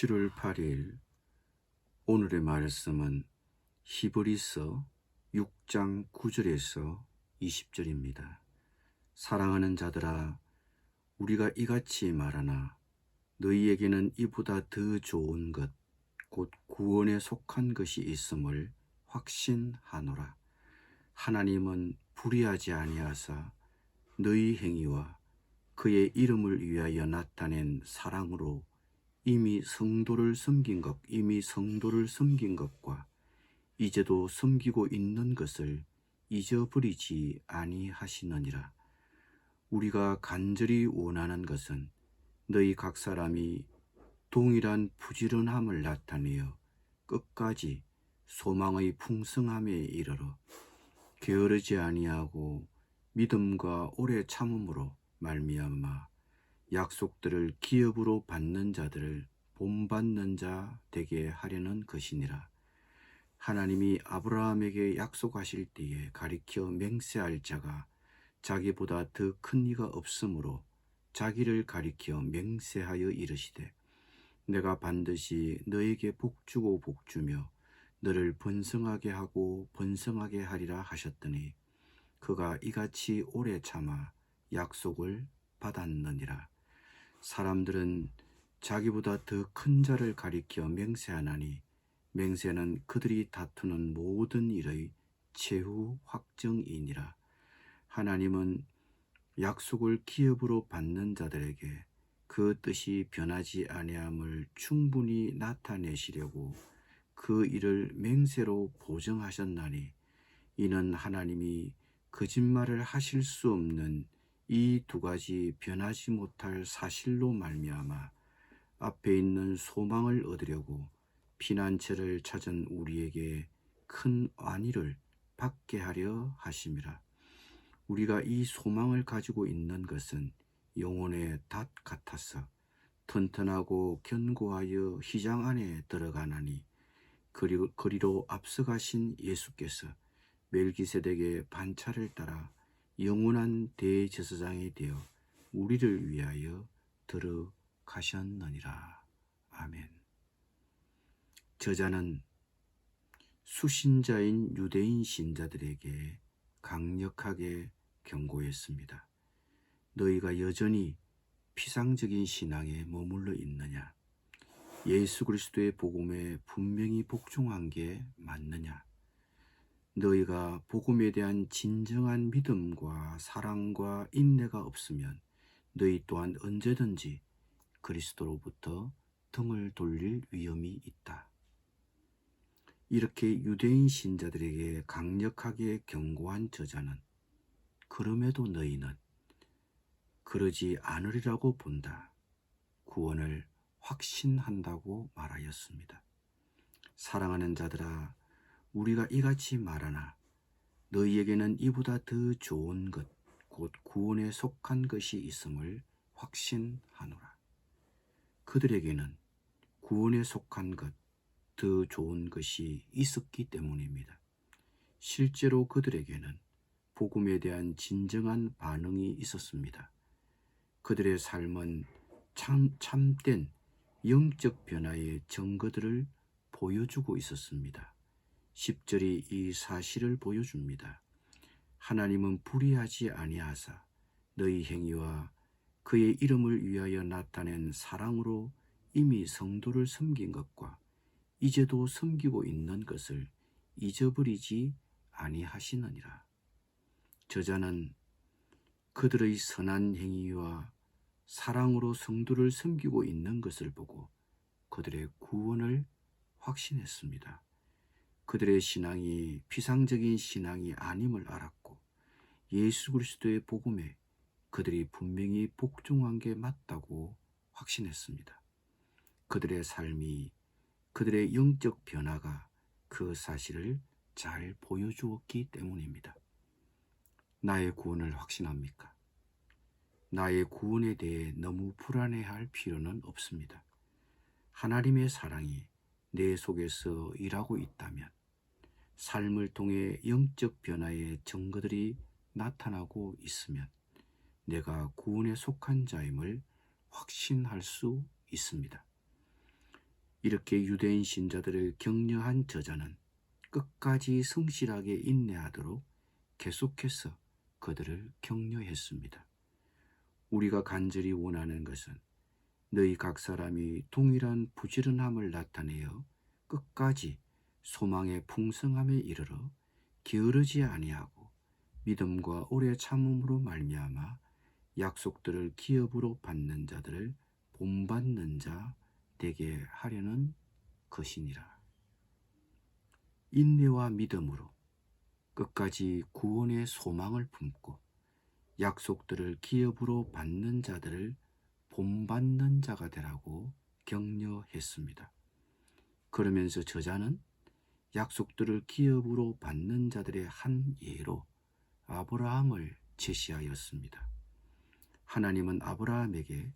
7월 8일 오늘의 말씀은 히브리서 6장 9절에서 20절입니다. 사랑하는 자들아, 우리가 이같이 말하나 너희에게는 이보다 더 좋은 것, 곧 구원에 속한 것이 있음을 확신하노라. 하나님은 불의하지 아니하사 너희 행위와 그의 이름을 위하여 나타낸 사랑으로 이미 성도를 섬긴 것과 이제도 섬기고 있는 것을 잊어버리지 아니하시느니라. 우리가 간절히 원하는 것은 너희 각 사람이 동일한 부지런함을 나타내어 끝까지 소망의 풍성함에 이르러 게으르지 아니하고 믿음과 오래 참음으로 말미암아 약속들을 기업으로 받는 자들을 본받는 자 되게 하려는 것이니라. 하나님이 아브라함에게 약속하실 때에 가리켜 맹세할 자가 자기보다 더 큰 이가 없으므로 자기를 가리켜 맹세하여 이르시되 내가 반드시 너에게 복주고 복주며 너를 번성하게 하고 번성하게 하리라 하셨더니 그가 이같이 오래 참아 약속을 받았느니라. 사람들은 자기보다 더 큰 자를 가리켜 맹세하나니 맹세는 그들이 다투는 모든 일의 최후 확정이니라. 하나님은 약속을 기업으로 받는 자들에게 그 뜻이 변하지 아니함을 충분히 나타내시려고 그 일을 맹세로 보증하셨나니 이는 하나님이 거짓말을 하실 수 없는 이 두 가지 변하지 못할 사실로 말미암아 앞에 있는 소망을 얻으려고 피난처를 찾은 우리에게 큰 안위를 받게 하려 하심이라. 우리가 이 소망을 가지고 있는 것은 영혼의 닷 같아서 튼튼하고 견고하여 휘장 안에 들어가나니 그리로 앞서가신 예수께서 멜기세덱의 반차를 따라 영원한 대제사장이 되어 우리를 위하여 들어가셨느니라. 아멘. 저자는 수신자인 유대인 신자들에게 강력하게 경고했습니다. 너희가 여전히 피상적인 신앙에 머물러 있느냐? 예수 그리스도의 복음에 분명히 복종한 게 맞느냐? 너희가 복음에 대한 진정한 믿음과 사랑과 인내가 없으면 너희 또한 언제든지 그리스도로부터 등을 돌릴 위험이 있다. 이렇게 유대인 신자들에게 강력하게 경고한 저자는 그럼에도 너희는 그러지 않으리라고 본다. 구원을 확신한다고 말하였습니다. 사랑하는 자들아, 우리가 이같이 말하나 너희에게는 이보다 더 좋은 것, 곧 구원에 속한 것이 있음을 확신하노라. 그들에게는 구원에 속한 것, 더 좋은 것이 있었기 때문입니다. 실제로 그들에게는 복음에 대한 진정한 반응이 있었습니다. 그들의 삶은 참된 영적 변화의 증거들을 보여주고 있었습니다. 10절이 이 사실을 보여줍니다. 하나님은 불의하지 아니하사 너희 행위와 그의 이름을 위하여 나타낸 사랑으로 이미 성도를 섬긴 것과 이제도 섬기고 있는 것을 잊어버리지 아니하시느니라. 저자는 그들의 선한 행위와 사랑으로 성도를 섬기고 있는 것을 보고 그들의 구원을 확신했습니다. 그들의 신앙이 피상적인 신앙이 아님을 알았고 예수 그리스도의 복음에 그들이 분명히 복종한 게 맞다고 확신했습니다. 그들의 삶이, 그들의 영적 변화가 그 사실을 잘 보여주었기 때문입니다. 나의 구원을 확신합니까? 나의 구원에 대해 너무 불안해할 필요는 없습니다. 하나님의 사랑이 내 속에서 일하고 있다면 삶을 통해 영적 변화의 증거들이 나타나고 있으면 내가 구원에 속한 자임을 확신할 수 있습니다. 이렇게 유대인 신자들을 격려한 저자는 끝까지 성실하게 인내하도록 계속해서 그들을 격려했습니다. 우리가 간절히 원하는 것은 너희 각 사람이 동일한 부지런함을 나타내어 끝까지 소망의 풍성함에 이르러 게으르지 아니하고 믿음과 오래 참음으로 말미암아 약속들을 기업으로 받는 자들을 본받는 자 되게 하려는 것이니라. 인내와 믿음으로 끝까지 구원의 소망을 품고 약속들을 기업으로 받는 자들을 본받는 자가 되라고 격려했습니다. 그러면서 저자는 약속들을 기업으로 받는 자들의 한 예로 아브라함을 제시하였습니다. 하나님은 아브라함에게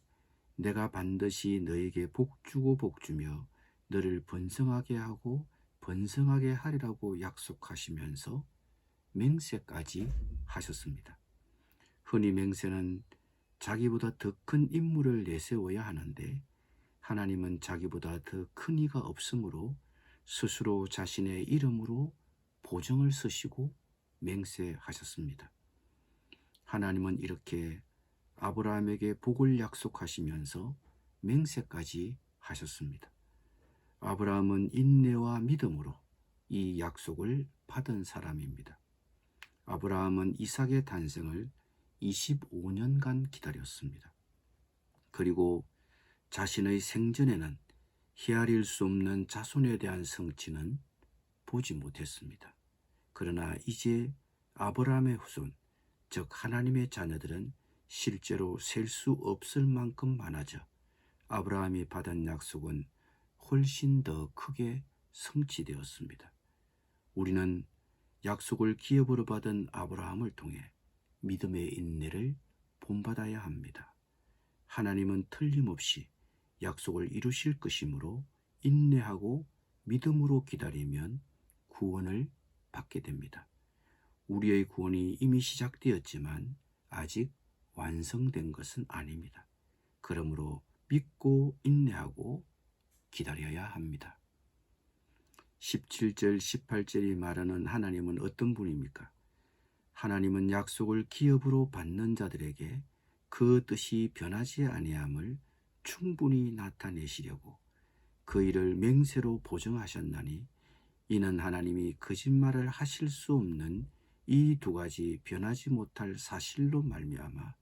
내가 반드시 너에게 복주고 복주며 너를 번성하게 하고 번성하게 하리라고 약속하시면서 맹세까지 하셨습니다. 흔히 맹세는 자기보다 더 큰 임무를 내세워야 하는데 하나님은 자기보다 더 큰 이가 없으므로 스스로 자신의 이름으로 보증을 쓰시고 맹세하셨습니다. 하나님은 이렇게 아브라함에게 복을 약속하시면서 맹세까지 하셨습니다. 아브라함은 인내와 믿음으로 이 약속을 받은 사람입니다. 아브라함은 이삭의 탄생을 25년간 기다렸습니다. 그리고 자신의 생전에는 헤아릴 수 없는 자손에 대한 성취는 보지 못했습니다. 그러나 이제 아브라함의 후손, 즉 하나님의 자녀들은 실제로 셀 수 없을 만큼 많아져 아브라함이 받은 약속은 훨씬 더 크게 성취되었습니다. 우리는 약속을 기업으로 받은 아브라함을 통해 믿음의 인내를 본받아야 합니다. 하나님은 틀림없이 약속을 이루실 것이므로 인내하고 믿음으로 기다리면 구원을 받게 됩니다. 우리의 구원이 이미 시작되었지만 아직 완성된 것은 아닙니다. 그러므로 믿고 인내하고 기다려야 합니다. 17절, 18절이 말하는 하나님은 어떤 분입니까? 하나님은 약속을 기업으로 받는 자들에게 그 뜻이 변하지 아니함을 충분히 나타내시려고 그 일을 맹세로 보증하셨나니 이는 하나님이 거짓말을 하실 수 없는 이 두 가지 변하지 못할 사실로 말미암아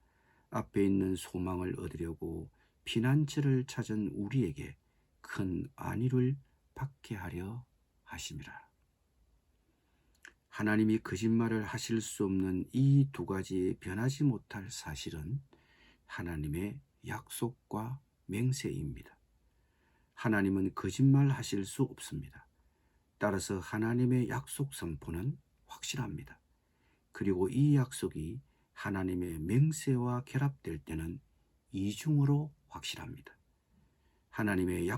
앞에 있는 소망을 얻으려고 피난처를 찾은 우리에게 큰 안위를 받게 하려 하심이라. 하나님이 거짓말을 하실 수 없는 이 두 가지 변하지 못할 사실은 하나님의 약속과 맹세입니다. 하나님은 거짓말 하실 수 없습니다. 따라서 하나님의 약속 선포는 확실합니다. 그리고 이 약속이 하나님의 맹세와 결합될 때는 이중으로 확실합니다. 하나님의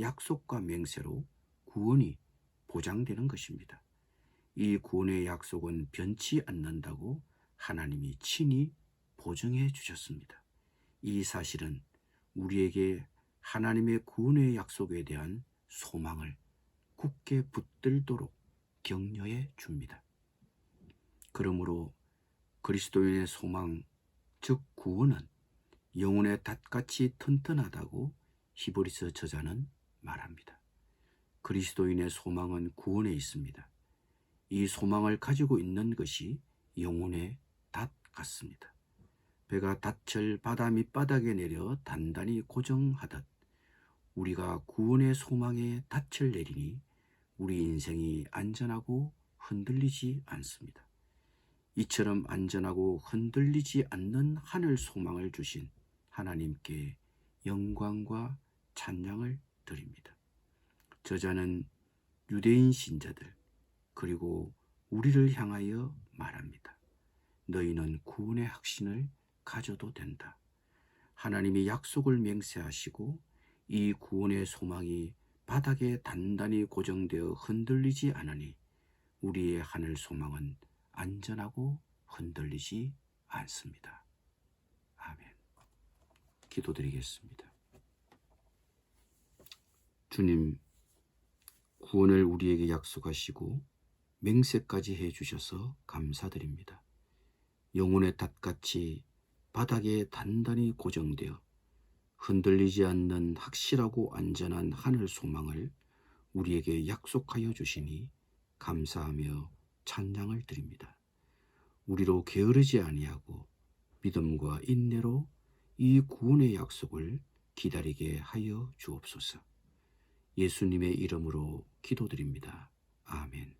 약속과 맹세로 구원이 보장되는 것입니다. 이 구원의 약속은 변치 않는다고 하나님이 친히 보증해 주셨습니다. 이 사실은 우리에게 하나님의 구원의 약속에 대한 소망을 굳게 붙들도록 격려해 줍니다. 그러므로 그리스도인의 소망, 즉 구원은 영혼의 닷같이 튼튼하다고 히브리서 저자는 말합니다. 그리스도인의 소망은 구원에 있습니다. 이 소망을 가지고 있는 것이 영혼의 닷 같습니다. 배가 닷을 바다 밑바닥에 내려 단단히 고정하듯 우리가 구원의 소망에 닷을 내리니 우리 인생이 안전하고 흔들리지 않습니다. 이처럼 안전하고 흔들리지 않는 하늘 소망을 주신 하나님께 영광과 찬양을 드립니다. 저자는 유대인 신자들 그리고 우리를 향하여 말합니다. 너희는 구원의 확신을 가져도 된다. 하나님이 약속을 맹세하시고 이 구원의 소망이 바닥에 단단히 고정되어 흔들리지 않으니 우리의 하늘 소망은 안전하고 흔들리지 않습니다. 아멘. 기도드리겠습니다. 예수님, 구원을 우리에게 약속하시고 맹세까지 해주셔서 감사드립니다. 영혼의 닷같이 바닥에 단단히 고정되어 흔들리지 않는 확실하고 안전한 하늘 소망을 우리에게 약속하여 주시니 감사하며 찬양을 드립니다. 우리로 게으르지 아니하고 믿음과 인내로 이 구원의 약속을 기다리게 하여 주옵소서. 예수님의 이름으로 기도드립니다. 아멘.